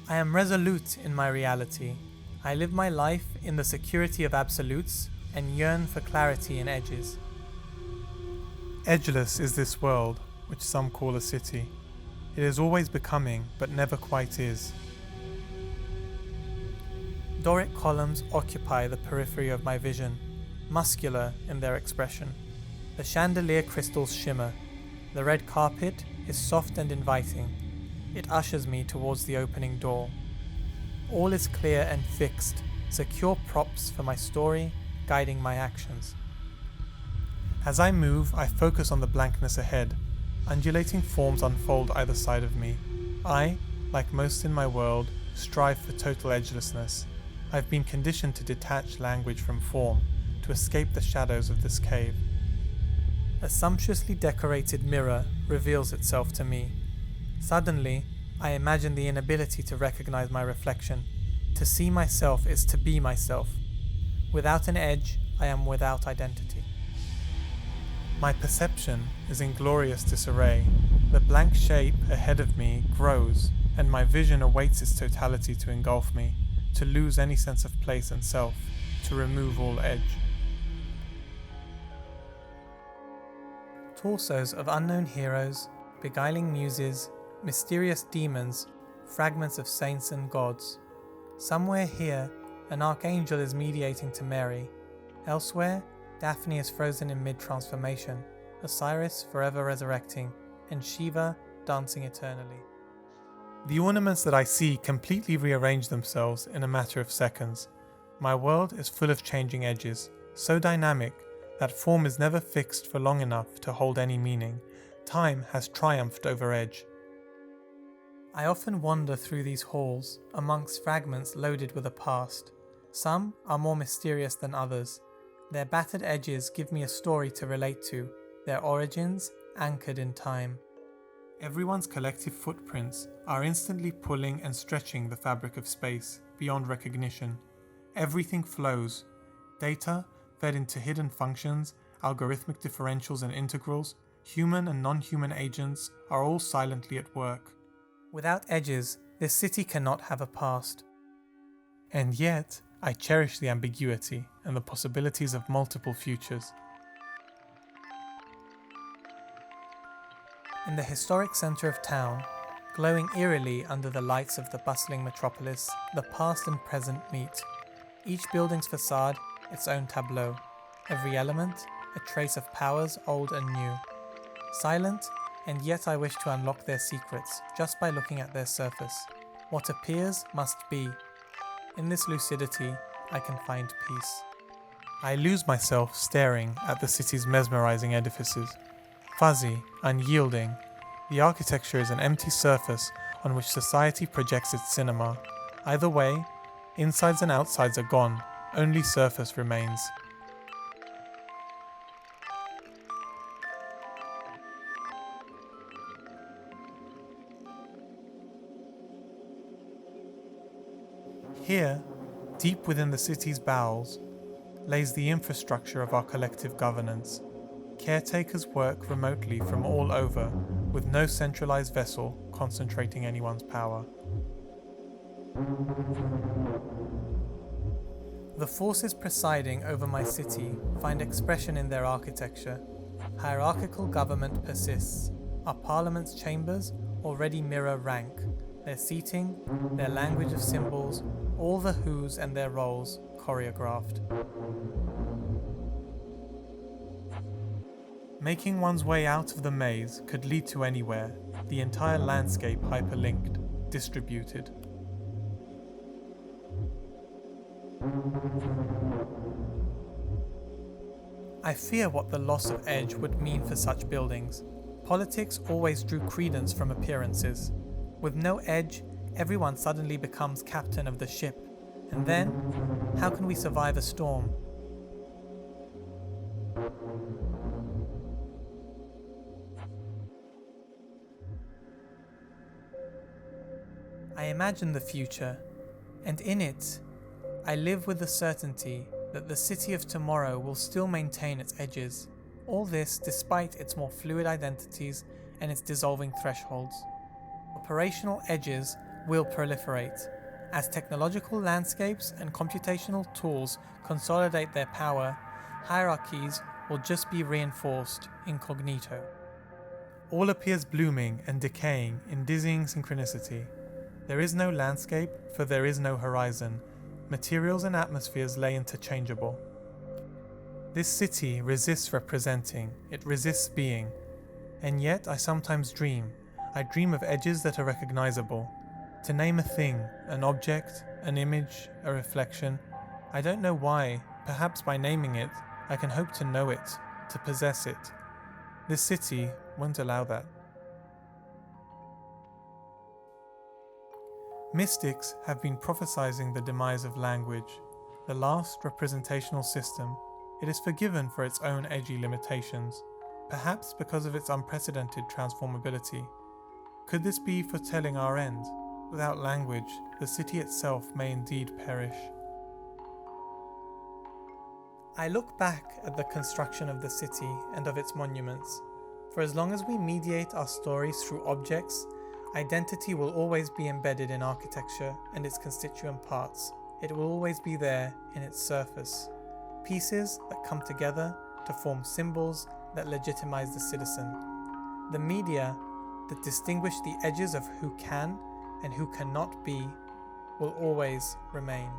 I am resolute in my reality. I live my life in the security of absolutes and yearn for clarity in edges. Edgeless is this world, which some call a city. It is always becoming, but never quite is. Doric columns occupy the periphery of my vision, muscular in their expression. The chandelier crystals shimmer. The red carpet is soft and inviting. It ushers me towards the opening door. All is clear and fixed, secure props for my story, guiding my actions. As I move, I focus on the blankness ahead. Undulating forms unfold either side of me. I, like most in my world, strive for total edgelessness. I've been conditioned to detach language from form, to escape the shadows of this cave. A sumptuously decorated mirror reveals itself to me. Suddenly, I imagine the inability to recognize my reflection. To see myself is to be myself. Without an edge, I am without identity. My perception is in glorious disarray. The blank shape ahead of me grows, and my vision awaits its totality to engulf me, to lose any sense of place and self, to remove all edge. Torsos of unknown heroes, beguiling muses, mysterious demons, fragments of saints and gods. Somewhere here, an archangel is mediating to Mary. Elsewhere, Daphne is frozen in mid-transformation, Osiris forever resurrecting, and Shiva dancing eternally. The ornaments that I see completely rearrange themselves in a matter of seconds. My world is full of changing edges, so dynamic that form is never fixed for long enough to hold any meaning. Time has triumphed over edge. I often wander through these halls, amongst fragments loaded with a past. Some are more mysterious than others. Their battered edges give me a story to relate to, their origins anchored in time. Everyone's collective footprints are instantly pulling and stretching the fabric of space beyond recognition. Everything flows. Data fed into hidden functions, algorithmic differentials and integrals, human and non-human agents are all silently at work. Without edges, this city cannot have a past. And yet, I cherish the ambiguity and the possibilities of multiple futures. In the historic centre of town, glowing eerily under the lights of the bustling metropolis, the past and present meet. Each building's facade, its own tableau. Every element, a trace of powers old and new. Silent, and yet I wish to unlock their secrets just by looking at their surface. What appears must be. In this lucidity, I can find peace. I lose myself staring at the city's mesmerizing edifices. Fuzzy, unyielding, the architecture is an empty surface on which society projects its cinema. Either way, insides and outsides are gone, only surface remains. Here, deep within the city's bowels, lays the infrastructure of our collective governance. Caretakers work remotely from all over, with no centralized vessel concentrating anyone's power. The forces presiding over my city find expression in their architecture. Hierarchical government persists. Our parliament's chambers already mirror rank. Their seating, their language of symbols, all the who's and their roles choreographed. Making one's way out of the maze could lead to anywhere, the entire landscape hyperlinked, distributed. I fear what the loss of edge would mean for such buildings. Politics always drew credence from appearances. With no edge, everyone suddenly becomes captain of the ship. And then, how can we survive a storm? I imagine the future, and in it, I live with the certainty that the city of tomorrow will still maintain its edges. All this despite its more fluid identities and its dissolving thresholds. Operational edges will proliferate. As technological landscapes and computational tools consolidate their power, hierarchies will just be reinforced incognito. All appears blooming and decaying in dizzying synchronicity. There is no landscape, for there is no horizon. Materials and atmospheres lay interchangeable. This city resists representing, it resists being. And yet I sometimes dream. I dream of edges that are recognizable. To name a thing, an object, an image, a reflection, I don't know why, perhaps by naming it, I can hope to know it, to possess it. This city won't allow that. Mystics have been prophesizing the demise of language, the last representational system. It is forgiven for its own edgy limitations, perhaps because of its unprecedented transformability. Could this be foretelling our end? Without language, the city itself may indeed perish. I look back at the construction of the city and of its monuments. For as long as we mediate our stories through objects, identity will always be embedded in architecture and its constituent parts. It will always be there in its surface. Pieces that come together to form symbols that legitimize the citizen. The media that distinguish the edges of who can and who cannot be will always remain.